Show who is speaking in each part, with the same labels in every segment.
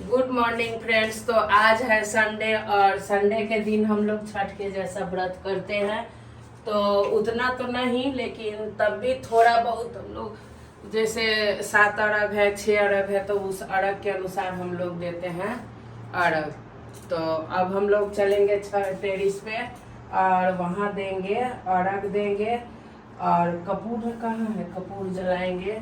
Speaker 1: Good morning friends. तो आज है संडे और संडे के दिन हम लोग छठ के जैसा व्रत करते हैं। तो उतना तो नहीं, लेकिन तब भी थोड़ा बहुत हम लोग, जैसे 7 अरग है 6 अरग है, तो उस अरग के अनुसार हम लोग देते हैं अरग। तो अब हम लोग चलेंगे टेरिस पे और वहाँ देंगे, अरग देंगे। और कपूर कहाँ है, कपूर जलाएंगे।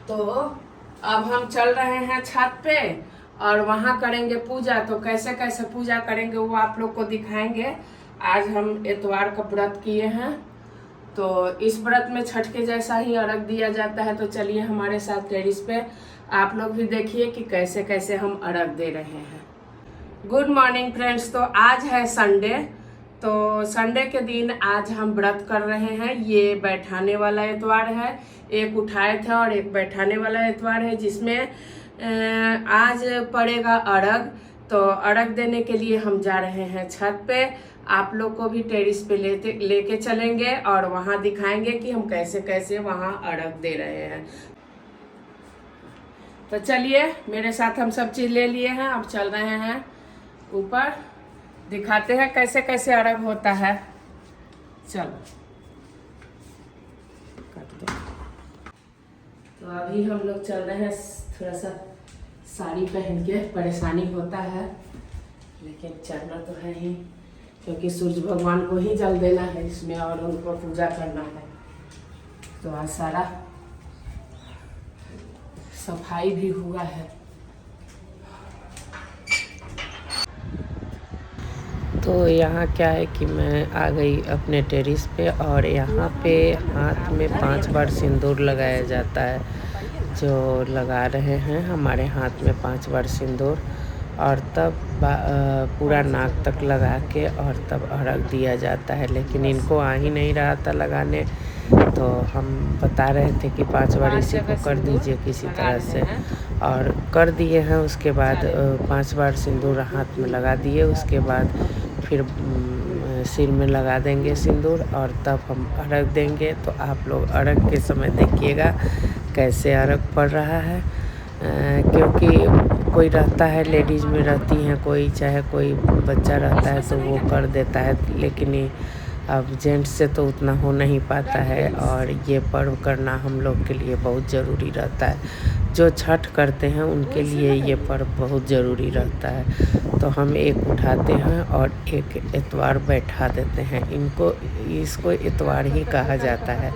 Speaker 1: तो अब हम चल रहे हैं छत पे और वहाँ करेंगे पूजा। तो कैसे कैसे पूजा करेंगे वो आप लोग को दिखाएंगे। आज हम इतवार का व्रत किए हैं, तो इस व्रत में छठ के जैसा ही अर्घ दिया जाता है। तो चलिए हमारे साथ टेरिस पे आप लोग भी देखिए कि कैसे कैसे हम अर्घ दे रहे हैं। Good morning friends. तो आज है संडे, तो संडे के दिन आज हम व्रत कर रहे हैं। ये बैठाने वाला इतवार है, एक उठाए थे और एक बैठाने वाला इतवार है, जिसमें आज पड़ेगा अर्घ। तो अर्घ देने के लिए हम जा रहे हैं छत पे। आप लोग को भी टेरिस पे लेके चलेंगे और वहाँ दिखाएंगे कि हम कैसे कैसे वहाँ अर्घ दे रहे हैं। तो चलिए मेरे साथ, हम सब चीज़ ले लिए हैं, अब चल रहे हैं ऊपर, दिखाते हैं कैसे कैसे अर्घ होता है। चलो तो अभी हम लोग चल रहे हैं। थोड़ा सा साड़ी पहन के परेशानी होता है, लेकिन चलना तो है ही, क्योंकि सूर्य भगवान को ही जल देना है इसमें और उनको पूजा करना है। तो आज सारा सफाई भी हुआ है। तो यहाँ क्या है कि मैं आ गई अपने टेरिस पे, और यहाँ पे हाथ में 5 बार सिंदूर लगाया जाता है। जो लगा रहे हैं हमारे हाथ में 5 बार सिंदूर, और तब पूरा नाक तक लगा के और तब अर्घ दिया जाता है। लेकिन इनको आ ही नहीं रहा था लगाने, तो हम बता रहे थे कि 5 बार इसी को कर दीजिए किसी तरह से, और कर दिए हैं। उसके बाद 5 बार सिंदूर हाथ में लगा दिए। उसके बाद फिर सिर में लगा देंगे सिंदूर, और तब हम अर्घ देंगे। तो आप लोग अर्घ के समय देखिएगा कैसे अर्घ पड़ रहा है, क्योंकि कोई रहता है, लेडीज़ में रहती हैं कोई, चाहे कोई बच्चा रहता है तो वो कर देता है, लेकिन अब जेंट्स से तो उतना हो नहीं पाता है। और ये पर्व करना हम लोग के लिए बहुत ज़रूरी रहता है। जो छठ करते हैं उनके लिए ये पर्व बहुत ज़रूरी रहता है। तो हम एक उठाते हैं और एक इतवार बैठा देते हैं। इसको इतवार ही कहा जाता है,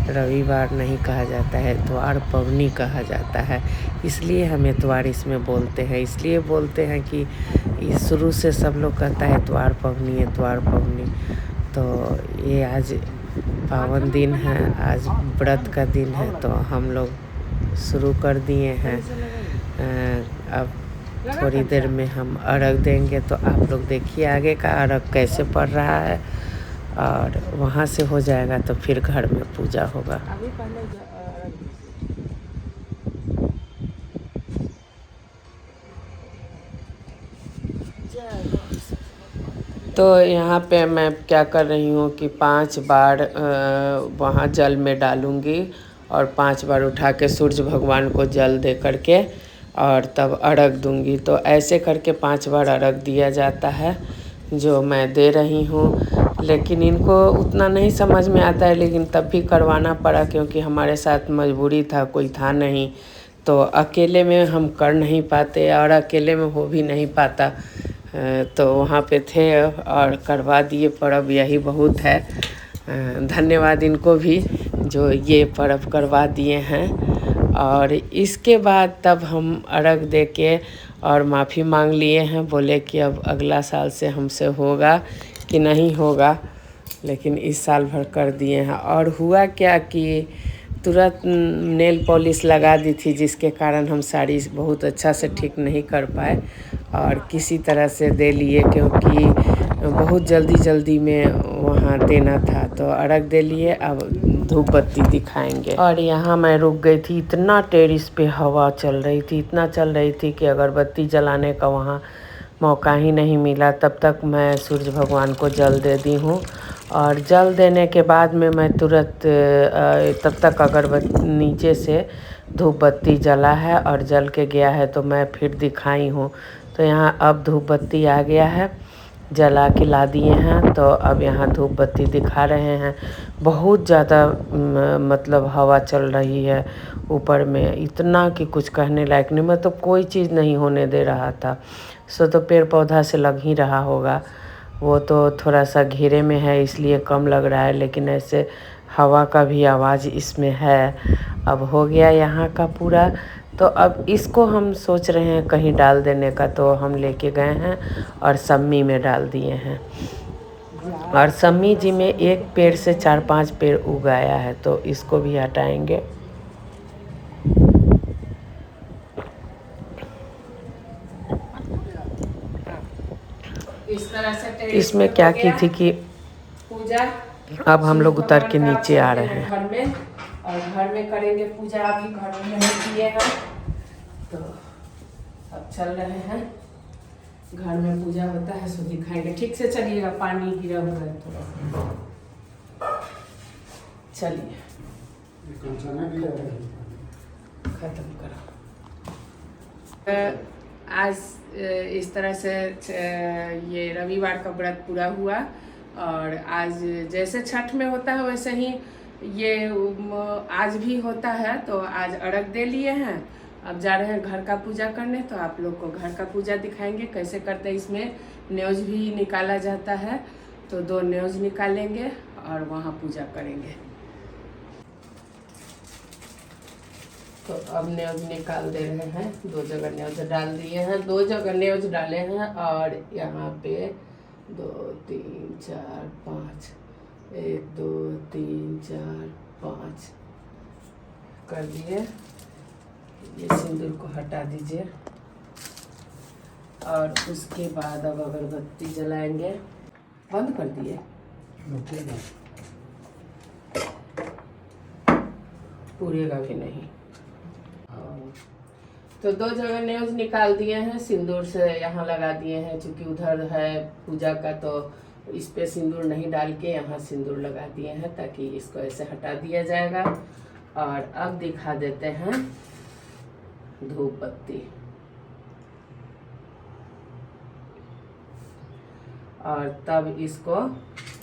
Speaker 1: रविवार नहीं कहा जाता है, इतवार पवनी कहा जाता है। इसलिए हम इतवार इसमें बोलते हैं। इसलिए बोलते हैं कि शुरू से सब लोग कहता है इतवार पवनी, इतवार पवनी। तो ये आज पावन दिन है, आज व्रत का दिन है, तो हम लोग शुरू कर दिए हैं। अब थोड़ी देर में हम अर्घ देंगे। तो आप लोग देखिए आगे का अर्घ कैसे पड़ रहा है, और वहाँ से हो जाएगा तो फिर घर में पूजा होगा। तो यहाँ पे मैं क्या कर रही हूँ कि 5 बार वहाँ जल में डालूँगी, और 5 बार उठा के सूर्य भगवान को जल दे करके और तब अर्घ दूँगी। तो ऐसे करके 5 बार अर्घ दिया जाता है, जो मैं दे रही हूँ। लेकिन इनको उतना नहीं समझ में आता है, लेकिन तब भी करवाना पड़ा, क्योंकि हमारे साथ मजबूरी था, कोई था नहीं। तो अकेले में हम कर नहीं पाते और अकेले में हो भी नहीं पाता। तो वहाँ पे थे और करवा दिए पर्व, यही बहुत है। धन्यवाद इनको भी जो ये पर्व करवा दिए हैं। और इसके बाद तब हम अर्घ दे के और माफ़ी मांग लिए हैं, बोले कि अब अगला साल से हमसे होगा कि नहीं होगा, लेकिन इस साल भर कर दिए हैं। और हुआ क्या कि तुरंत नेल पॉलिश लगा दी थी, जिसके कारण हम साड़ी बहुत अच्छा से ठीक नहीं कर पाए और किसी तरह से दे लिए, क्योंकि बहुत जल्दी में वहाँ देना था। तो अर्घ दे लिए, अब धूप बत्ती दिखाएंगे। और यहाँ मैं रुक गई थी, इतना टेरिस पे हवा चल रही थी, इतना चल रही थी कि अगरबत्ती जलाने का वहाँ मौका ही नहीं मिला। तब तक मैं सूर्य भगवान को जल दे दी हूँ और जल देने के बाद में मैं तुरंत तब तक अगरबत्ती नीचे से धूप बत्ती जला है और जल के गया है, तो मैं फिर दिखाई हूँ। तो यहाँ अब धूप बत्ती आ गया है, जला के ला दिए हैं। तो अब यहाँ धूप बत्ती दिखा रहे हैं। बहुत ज़्यादा मतलब हवा चल रही है ऊपर में, इतना कि कुछ कहने लायक नहीं, मतलब कोई चीज़ नहीं होने दे रहा था। सो तो पेड़ पौधा से लग ही रहा होगा, वो तो थोड़ा सा घेरे में है इसलिए कम लग रहा है, लेकिन ऐसे हवा का भी आवाज़ इसमें है। अब हो गया यहाँ का पूरा। तो अब इसको हम सोच रहे हैं कहीं डाल देने का, तो हम लेके गए हैं और सम्मी में डाल दिए हैं। और सम्मी जी में एक पेड़ से 4-5 पेड़ उगाया है, तो इसको भी हटाएंगे।
Speaker 2: इस तरह से
Speaker 1: इसमें क्या की थी कि
Speaker 2: पूजा
Speaker 1: अब हम लोग उतर के नीचे आ रहे हैं
Speaker 2: घर में, और घर में करेंगे पूजा। अभी घर में नहीं किए हैं, तो अब चल रहे हैं घर में पूजा होता है, सो दिखाएंगे। ठीक से चलिएगा, पानी गिरा हुआ है थोड़ा सा। चलिए खत्म करो। आज इस तरह से ये रविवार का व्रत पूरा हुआ, और आज जैसे छठ में होता है वैसे ही ये आज भी होता है। तो आज अर्घ दे लिए हैं, अब जा रहे हैं घर का पूजा करने। तो आप लोग को घर का पूजा दिखाएंगे कैसे करते हैं। इसमें न्योज भी निकाला जाता है, तो 2 न्योज निकालेंगे और वहाँ पूजा करेंगे। तो अब न्योज निकाल दे रहे हैं, 2 जगह न्योज डाल दिए हैं, 2 जगह न्योज डाले हैं। और यहाँ पे 2 3 4 5, 1 2 3 4 5 कर दिए। ये सिंदूर को हटा दीजिए, और उसके बाद अब अगरबत्ती जलाएंगे। बंद कर दिए, पूरेगा भी नहीं। तो 2 जगह न्योज निकाल दिए हैं, सिंदूर से यहाँ लगा दिए हैं। चूँकि उधर है पूजा का, तो इस पे सिंदूर नहीं डाल के यहाँ सिंदूर लगा दिए हैं, ताकि इसको ऐसे हटा दिया जाएगा। और अब दिखा देते हैं धूप बत्ती, और तब इसको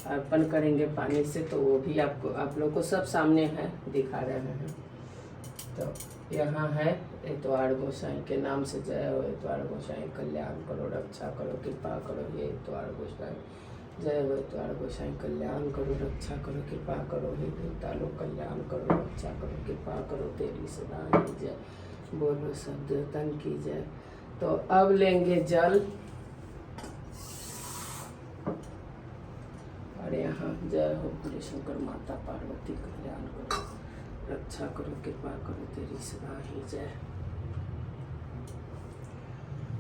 Speaker 2: अर्पण करेंगे पानी से। तो वो भी आप लोग को सब सामने है, दिखा रहे हैं। तो यहाँ है एतवार गोसाई के नाम से जय हो। एतवार गोसाई कल्याण करो, रक्षा करो, कृपा करो। ये एतवार गोसाई जय हो। एतवार गोसाई कल्याण करो, रक्षा करो, कृपा करो। हे देवता लोग कल्याण करो, रक्षा करो, कृपा करो, तेरी सदा ही जय। बोलो सब देवतन की जय। तो अब लेंगे जल, और यहाँ जय हो बोले शंकर माता पार्वती कल्याण करो, रक्षा करो, कृपा करो, तेरी सदा ही जय।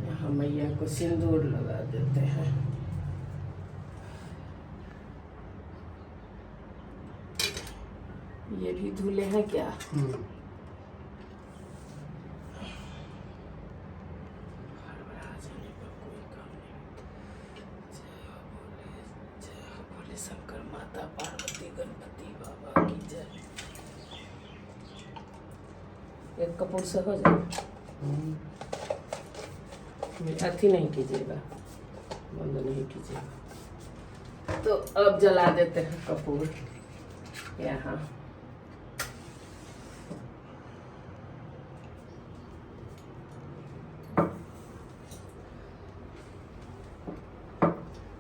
Speaker 2: यहाँ मैया को सिंदूर लगा देते हैं। ये भी धुले हैं क्या? शंकर माता पार्वती गणपति बाबा की जय। एक कपूर से हो जाए, अथी नहीं कीजिएगा, बंद नहीं कीजिएगा। तो अब जला देते हैं कपूर यहाँ।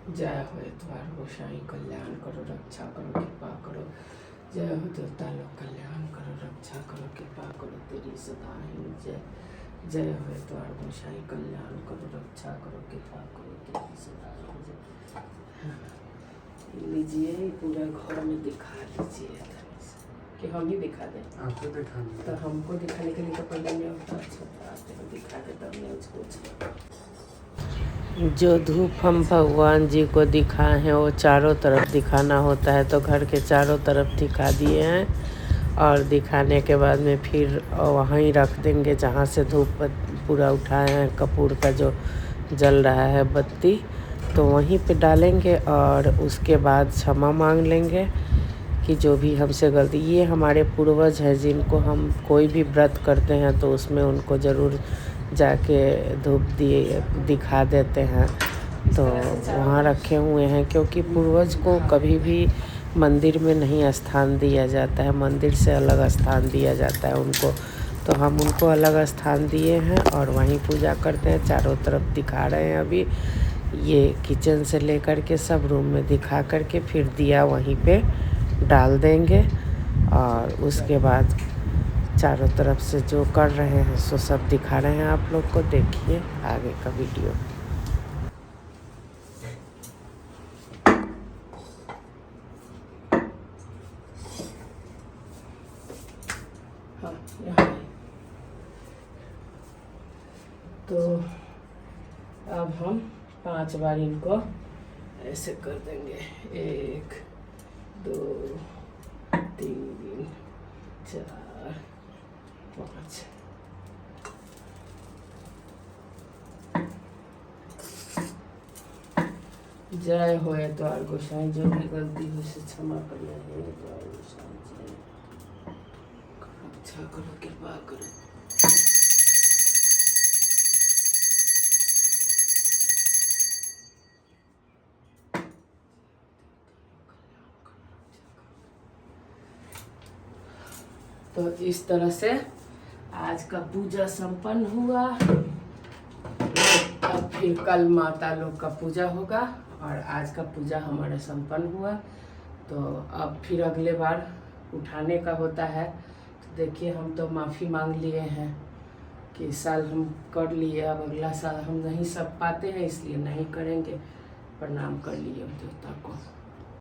Speaker 2: जय हो एतवार गोसाई कल्याण करो, रक्षा करो, कृपा करो। जय हो देवता लोग कल्याण करो, रक्षा करो, कृपा करो, तेरी सदा ही जय। जय हो एतवार गोसाई कल्याण करो, रक्षा करो, कृपा करो, तेरी सदा ही जय। लीजिए पूरा घर में दिखा लीजिए, कि हम ही दिखा दें आपको? दिखाने तो हमको दिखाने के लिए तो पहले न्यूज अच्छा आते हैं, दिखा दे तब न्यूज कुछ।
Speaker 1: जो धूप हम भगवान जी को दिखाए हैं वो चारों तरफ दिखाना होता है, तो घर के चारों तरफ दिखा दिए हैं। और दिखाने के बाद में फिर वहीं रख देंगे जहाँ से धूप पूरा उठाए हैं, कपूर का जो जल रहा है बत्ती, तो वहीं पे डालेंगे और उसके बाद क्षमा मांग लेंगे कि जो भी हमसे गलती। ये हमारे पूर्वज हैं जिनको हम कोई भी व्रत करते हैं तो उसमें उनको ज़रूर जाके धूप दिए दिखा देते हैं, तो वहाँ रखे हुए हैं। क्योंकि पूर्वज को कभी भी मंदिर में नहीं स्थान दिया जाता है, मंदिर से अलग स्थान दिया जाता है उनको, तो हम उनको अलग स्थान दिए हैं और वहीं पूजा करते हैं। चारों तरफ दिखा रहे हैं अभी, ये किचन से लेकर के सब रूम में दिखा करके फिर दिया वहीं पे डाल देंगे और उसके बाद चारों तरफ से जो कर रहे हैं सो सब दिखा रहे हैं। आप लोग को देखिए आगे का वीडियो।
Speaker 2: हाँ, यहाँ तो अब हम 5 बार इनको ऐसे कर देंगे। 1 2 3 4 5। जय होए तो आर गोसाई, जो भी गलती हो से क्षमा करिए। तो आर गोसाई जय, अच्छा करो, कृपा करो। तो इस तरह से आज का पूजा संपन्न हुआ। अब फिर कल माता लोग का पूजा होगा और आज का पूजा हमारा संपन्न हुआ। तो अब फिर अगले बार उठाने का होता है। तो देखिए हम तो माफ़ी मांग लिए हैं कि इस साल हम कर लिए, अब अगला साल हम नहीं सब पाते हैं इसलिए नहीं करेंगे। प्रणाम कर लिए देवता को।